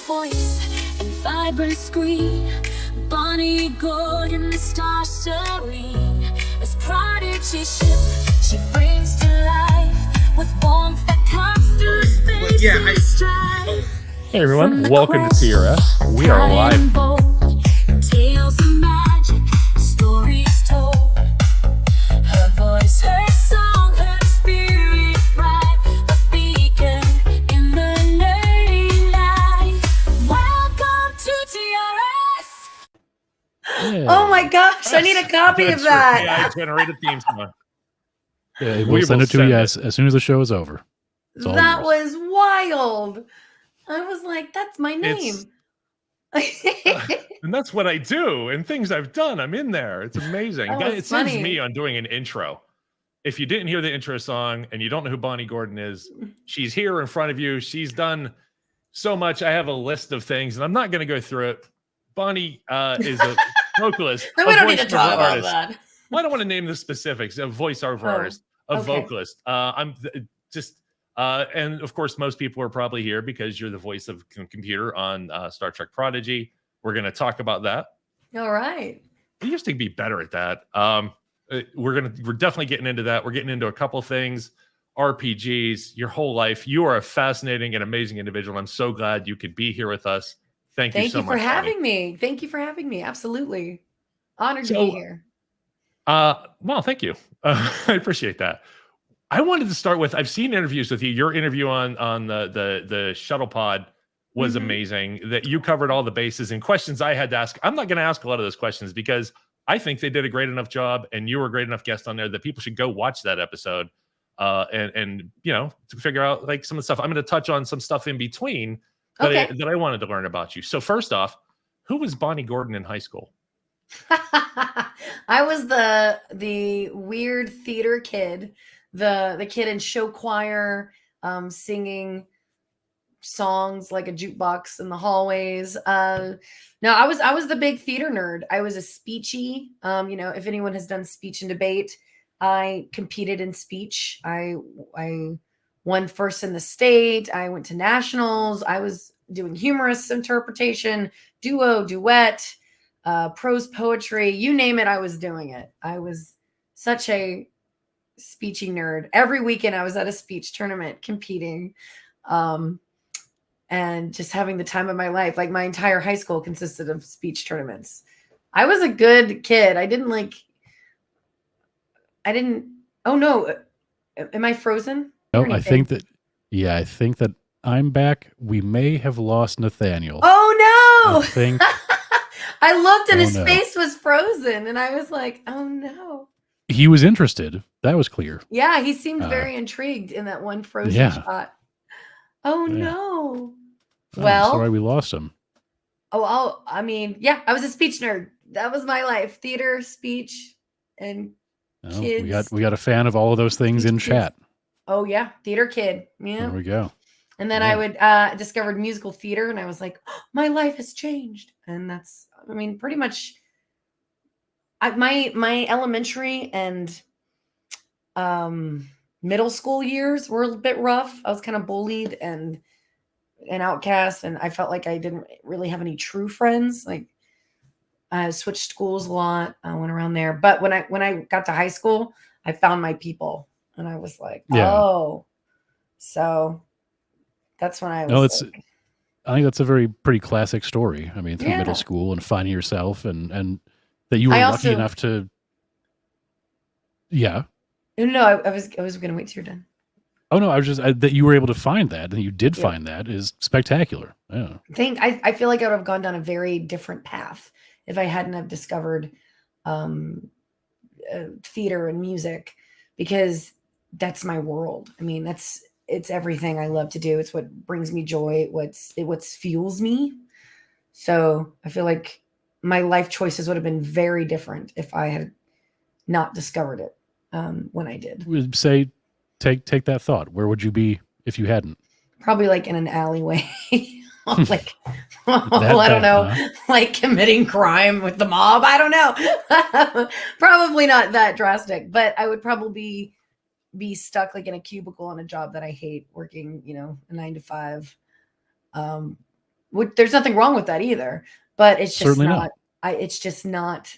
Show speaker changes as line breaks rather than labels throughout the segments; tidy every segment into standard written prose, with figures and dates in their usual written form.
voice and vibrant screen. Bonnie Gordon, the star serene. As Prodigy ship, she brings to life with warmth that cuts through space and strife.
Hey everyone, welcome to TRS. We are live.
Tales of magic, stories told. Her voice, her song, her spirit bright, a beacon in the nerdy night. Welcome to TRS.
Yeah. Oh my gosh, I need a copy of that.
AI generated theme song.
Yeah, we'll send it to you as soon as the show is over.
That was wild. I was like, that's my name.
And that's what I do, and things I've done. I'm in there. It's amazing. It sends me on doing an intro. If you didn't hear the intro song and you don't know who Bonnie Gordon is, she's here in front of you. She's done so much. I have a list of things, and I'm not going to go through it. Bonnie is a vocalist.
We don't need to talk about that.
Well, I don't want to name the specifics. A voiceover artist, a vocalist. And of course, most people are probably here because you're the voice of computer on Star Trek Prodigy. We're going to talk about that.
All right.
We used to be better at that. We're definitely getting into that. We're getting into a couple things, RPGs, your whole life. You are a fascinating and amazing individual. I'm so glad you could be here with us. Thank you so much.
Thank you for having me. Thank you for having me. Absolutely. Honored to be here.
Well, thank you. I appreciate that. I wanted to start with, I've seen interviews with you. Your interview on the shuttle pod was amazing. That you covered all the bases and questions I had to ask. I'm not going to ask a lot of those questions because I think they did a great enough job and you were a great enough guest on there that people should go watch that episode and you know, to figure out like some of the stuff. I'm going to touch on some stuff in between that I wanted to learn about you. So first off, who was Bonnie Gordon in high school?
I was the weird theater kid. The kid in show choir, singing songs like a jukebox in the hallways. No, I was the big theater nerd. I was a speechy. You know, if anyone has done speech and debate, I competed in speech. I won first in the state. I went to nationals. I was doing humorous interpretation, duet, prose poetry, you name it. I was doing it. I was such a speechy nerd. Every weekend I was at a speech tournament competing and just having the time of my life. Like my entire high school consisted of speech tournaments. I was a good kid. Oh no. Am I frozen?
No, I think that I'm back. We may have lost Nathaniel.
Oh no.
I think
I looked and his face was frozen and I was like, oh no.
He was interested. That was clear.
Yeah, he seemed very intrigued in that one frozen shot. Oh no. Well,
sorry we lost him.
I was a speech nerd. That was my life. Theater, speech, and kids.
We got a fan of all of those things in chat.
Oh yeah, theater kid. Yeah.
There we go.
And then I would discovered musical theater and I was like, oh, my life has changed. And that's, pretty much my elementary and middle school years were a bit rough. I was kind of bullied and an outcast, and I felt like I didn't really have any true friends. Like I switched schools a lot. I went around there, but when I got to high school, I found my people, and I was like, oh, so that's when I was.
I think that's a pretty classic story. Through middle school and finding yourself, and that you were lucky enough to. Yeah.
No, I was going to wait till you're done.
Oh no, I was just that you were able to find that, and you did find that is spectacular. Yeah.
I feel like I would have gone down a very different path if I hadn't have discovered theater and music, because that's my world. It's everything I love to do. It's what brings me joy. What fuels me. So I feel like my life choices would have been very different if I had not discovered it when I did.
Would say, take that thought. Where would you be if you hadn't?
Probably like in an alleyway, like I don't know, like committing crime with the mob. I don't know. Probably not that drastic, but I would probably be stuck like in a cubicle on a job that I hate, working, a 9 to 5. there's nothing wrong with that either, but it's just
Certainly
not,
not.
it's just not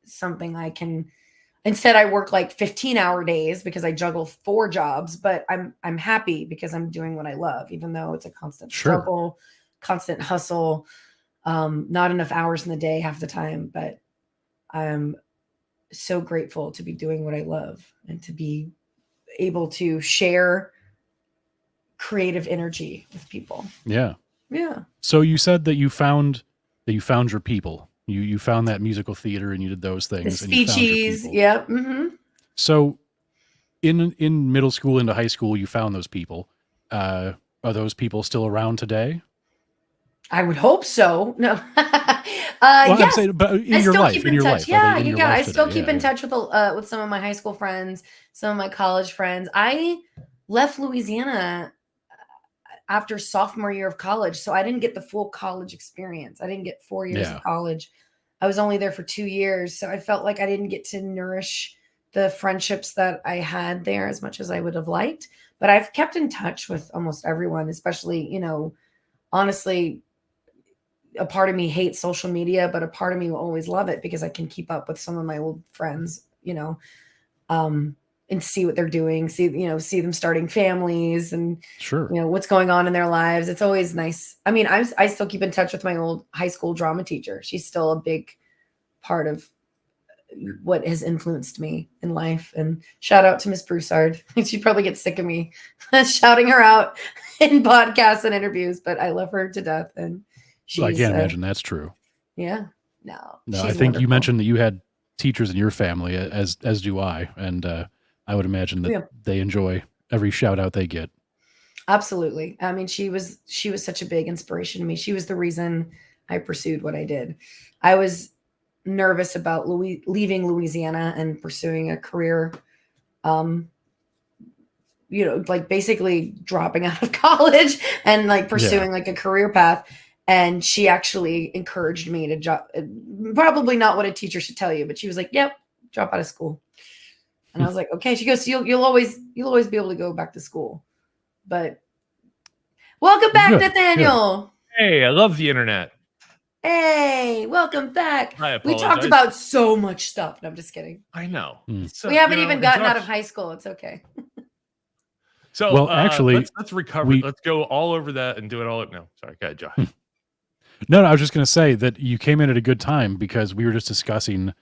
something I can. Instead, I work like 15-hour days because I juggle 4 jobs, but I'm happy because I'm doing what I love, even though it's a constant
Sure.
struggle, constant hustle, not enough hours in the day half the time. But I'm so grateful to be doing what I love and to be able to share creative energy with people.
Yeah.
Yeah.
So you said that you found your people. You found that musical theater and you did those
The
things and you found your
speeches.
people.
Yep. Mm-hmm.
So in middle school into high school, you found those people. Are those people still around today?
I would hope so. No.
Well,
Yes.
I'm saying, but in your life, in your life,
Yeah,
are they in your
yeah. I
life
still
today?
keep in touch with some of my high school friends, some of my college friends. I left Louisiana after sophomore year of college, so I didn't get the full college experience. I didn't get 4 years
Yeah.
of college. I was only there for 2 years, so I felt like I didn't get to nourish the friendships that I had there as much as I would have liked. But I've kept in touch with almost everyone, especially, honestly, a part of me hates social media, but a part of me will always love it because I can keep up with some of my old friends, and see what they're doing, see them starting families and
Sure.
what's going on in their lives. It's always nice. I mean, I still keep in touch with my old high school drama teacher. She's still a big part of what has influenced me in life. And shout out to Miss Broussard. She'd probably get sick of me shouting her out in podcasts and interviews, but I love her to death. And she's,
I can't imagine that's true.
Yeah. No,
No,
she's
I think you
wonderful.
mentioned that you had teachers in your family, as do I, and I would imagine that they enjoy every shout out they get.
Absolutely. I mean, she was such a big inspiration to me. She was the reason I pursued what I did. I was nervous about leaving Louisiana and pursuing a career, like basically dropping out of college and like pursuing like a career path. And she actually encouraged me to drop. Probably not what a teacher should tell you, but she was like, "Yep, drop out of school." And I was like, "Okay." She goes, "You'll always be able to go back to school." But welcome back,
Good,
Nathaniel.
Good. Hey, I love the internet.
Hey, welcome back.
I
We
apologize.
talked about so much stuff. No, I'm just kidding.
I know. So,
we haven't even gotten out of high school. It's okay.
So,
well, actually,
let's recover. Let's go all over that and do it all. No, sorry, go ahead, Josh.
No, I was just going to say that you came in at a good time because we were just discussing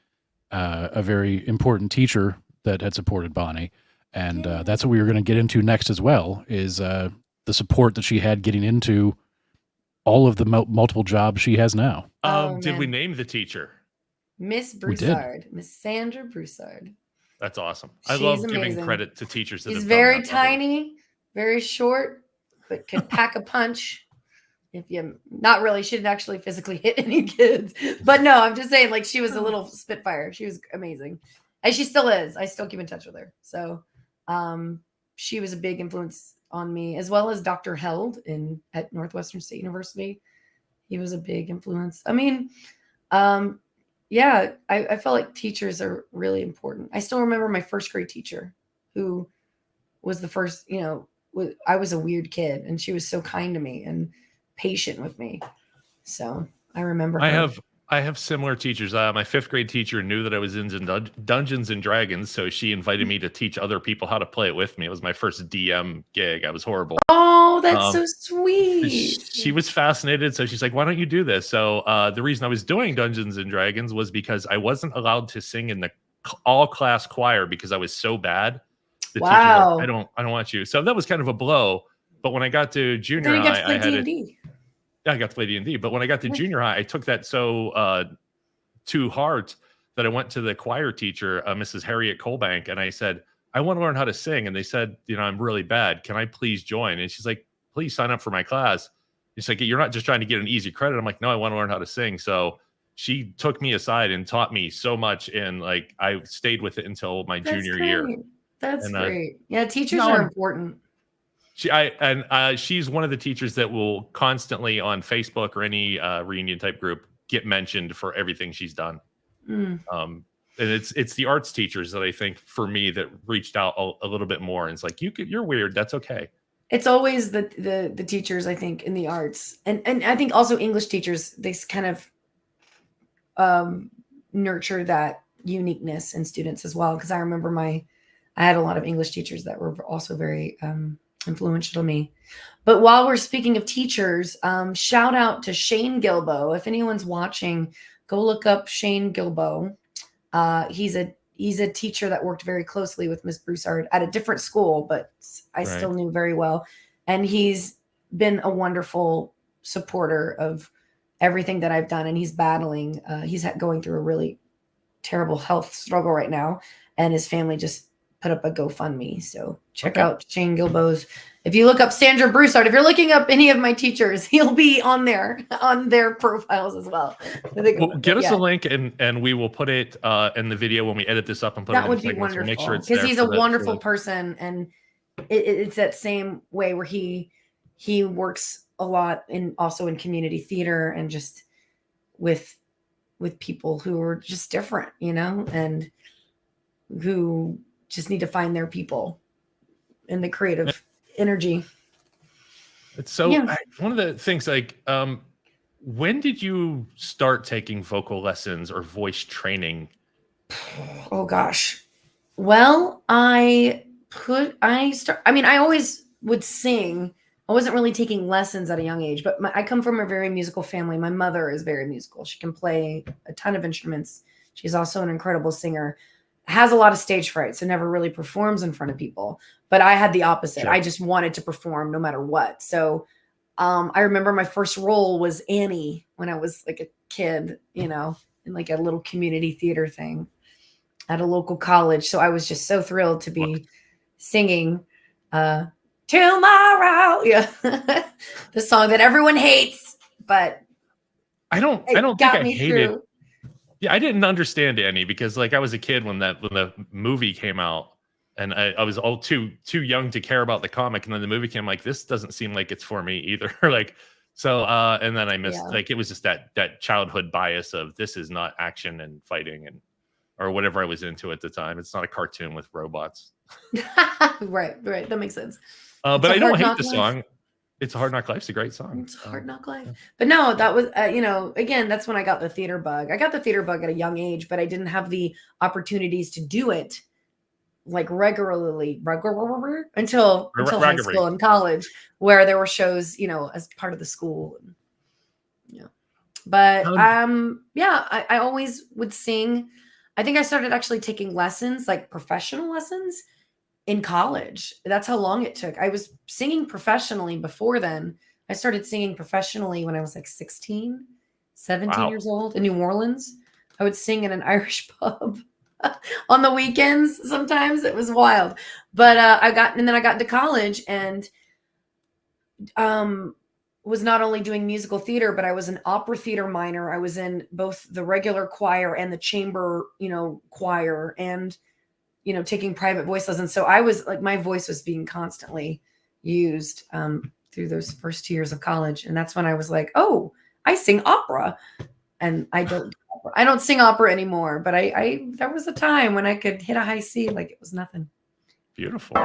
a very important teacher that had supported Bonnie. And that's what we were going to get into next as well, is the support that she had getting into all of the multiple jobs she has now.
Did we name the teacher?
Miss Broussard, Miss Sandra Broussard.
That's awesome.
She's
I love
amazing.
giving credit to teachers that
She's
have
very
done that
tiny, very short, but could pack a punch. If you not really, she didn't actually physically hit any kids, but no, I'm just saying, like, she was a little spitfire. She was amazing, and she still is. I still keep in touch with her. So, she was a big influence on me, as well as Dr. Held at Northwestern State University. He was a big influence. I mean, yeah, I felt like teachers are really important. I still remember my first grade teacher, who was the first. I was a weird kid, and she was so kind to me and patient with me. So I remember her.
I have similar teachers. My fifth grade teacher knew that I was into Dungeons and Dragons, so she invited me to teach other people how to play it with me. It was my first DM gig. I was horrible.
Oh, that's so sweet.
She was fascinated, so she's like, "Why don't you do this?" So the reason I was doing Dungeons and Dragons was because I wasn't allowed to sing in the all-class choir because I was so bad. The teacher was like, I don't want you. So that was kind of a blow. But when I got to junior high, I had I got to play D&D. But when I got to junior high, I took that so to heart that I went to the choir teacher, Mrs. Harriet Colbank, and I said, "I want to learn how to sing." And they said, "I'm really bad. Can I please join?" And she's like, "Please sign up for my class." She's like, "You're not just trying to get an easy credit." I'm like, "No, I want to learn how to sing." So she took me aside and taught me so much, and like I stayed with it until my junior year.
That's great. Yeah, teachers are important.
She's one of the teachers that will constantly on Facebook or any reunion type group get mentioned for everything she's done. And it's the arts teachers that I think for me that reached out a little bit more. And it's like, you're weird. That's okay.
it's always the teachers, I think, in the arts, and I think also English teachers, they kind of nurture that uniqueness in students as well. Because I remember I had a lot of English teachers that were also very influential to me. But while we're speaking of teachers, shout out to Shane Gilbo. If anyone's watching, go look up Shane Gilbo. He's a teacher that worked very closely with Miss Broussard at a different school, but I still knew very well. And he's been a wonderful supporter of everything that I've done. And he's battling, he's going through a really terrible health struggle right now. And his family just put up a GoFundMe. So check out Shane Gilbo's. If you look up Sandra Broussard, if you're looking up any of my teachers, he'll be on there, on their profiles as well.
Well, give us a link and we will put it in the video when we edit this up and put it in the segments.
Wonderful.
We'll make sure it's
because he's a wonderful person, and it's that same way where he works a lot also in community theater and just with people who are just different, and who just need to find their people in the creative energy.
It's so one of the things, like, when did you start taking vocal lessons or voice training?
Oh gosh. Well, I always would sing. I wasn't really taking lessons at a young age, but I come from a very musical family. My mother is very musical. She can play a ton of instruments. She's also an incredible singer. Has a lot of stage fright, so never really performs in front of people. But I had the opposite. Sure. I just wanted to perform no matter what. So I remember my first role was Annie when I was like a kid, in like a little community theater thing at a local college. So I was just so thrilled to be singing Tomorrow. Yeah. The song that everyone hates, but
I don't think I hated it. Yeah, I didn't understand Annie because, like, I was a kid when the movie came out, and I was all too young to care about the comic. And then the movie came, like, this doesn't seem like it's for me either. Like, so, and then I missed, like, it was just that childhood bias of this is not action and fighting or whatever I was into at the time. It's not a cartoon with robots.
Right. That makes sense.
But I don't hate the song. It's a Hard Knock Life. It's a great song.
It's a Hard Knock Life. But no, that was, again, that's when I got the theater bug. I got the theater bug at a young age, but I didn't have the opportunities to do it like regularly until high school and college, where there were shows, as part of the school. Yeah. But I always would sing. I think I started actually taking lessons, like professional lessons, in college. That's how long it took. I was singing professionally before then. I started singing professionally when I was like 17 years old in New Orleans. I would sing in an Irish pub on the weekends. Sometimes it was wild, but then I got into college and was not only doing musical theater, but I was an opera theater minor. I was in both the regular choir and the chamber, choir, and taking private voice lessons. So I was like, my voice was being constantly used through those first 2 years of college. And that's when I was like, oh, I sing opera. And I don't sing opera anymore, but there was a time when I could hit a high C like it was nothing.
Beautiful.